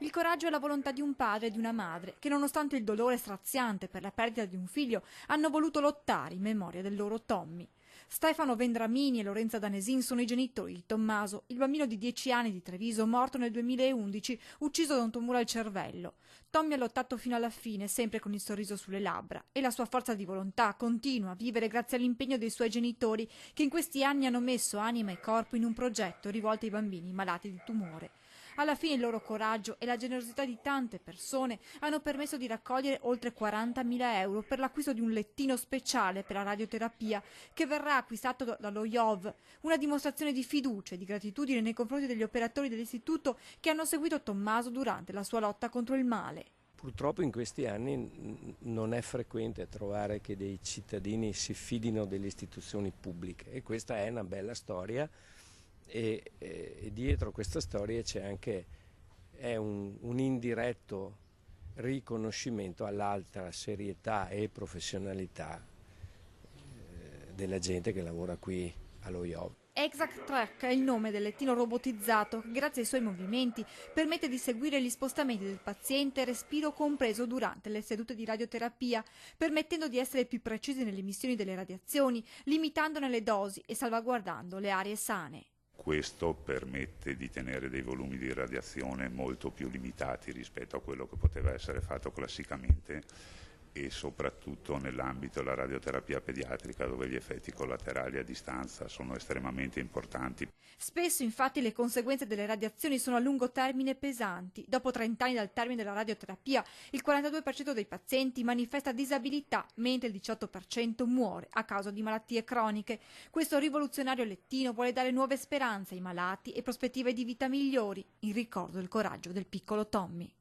Il coraggio è la volontà di un padre e di una madre che, nonostante il dolore straziante per la perdita di un figlio, hanno voluto lottare in memoria del loro Tommy. Stefano Vendramini e Lorenza Danesin sono i genitori di Tommaso, il bambino di 10 anni di Treviso, morto nel 2011, ucciso da un tumore al cervello. Tommy ha lottato fino alla fine, sempre con il sorriso sulle labbra, e la sua forza di volontà continua a vivere grazie all'impegno dei suoi genitori, che in questi anni hanno messo anima e corpo in un progetto rivolto ai bambini malati di tumore. Alla fine il loro coraggio e la generosità di tante persone hanno permesso di raccogliere oltre 40.000 euro per l'acquisto di un lettino speciale per la radioterapia che verrà acquistato dallo IOV, una dimostrazione di fiducia e di gratitudine nei confronti degli operatori dell'istituto che hanno seguito Tommaso durante la sua lotta contro il male. Purtroppo in questi anni non è frequente trovare che dei cittadini si fidino delle istituzioni pubbliche, e questa è una bella storia. E dietro questa storia c'è anche un indiretto riconoscimento all'alta serietà e professionalità della gente che lavora qui allo IOV. Exact Track è il nome del lettino robotizzato che, grazie ai suoi movimenti, permette di seguire gli spostamenti del paziente, respiro compreso durante le sedute di radioterapia, permettendo di essere più precisi nelle emissioni delle radiazioni, limitandone le dosi e salvaguardando le aree sane. Questo permette di tenere dei volumi di radiazione molto più limitati rispetto a quello che poteva essere fatto classicamente, e soprattutto nell'ambito della radioterapia pediatrica, dove gli effetti collaterali a distanza sono estremamente importanti. Spesso infatti le conseguenze delle radiazioni sono a lungo termine pesanti. Dopo 30 anni dal termine della radioterapia, il 42% dei pazienti manifesta disabilità, mentre il 18% muore a causa di malattie croniche. Questo rivoluzionario lettino vuole dare nuove speranze ai malati e prospettive di vita migliori, in ricordo del coraggio del piccolo Tommy.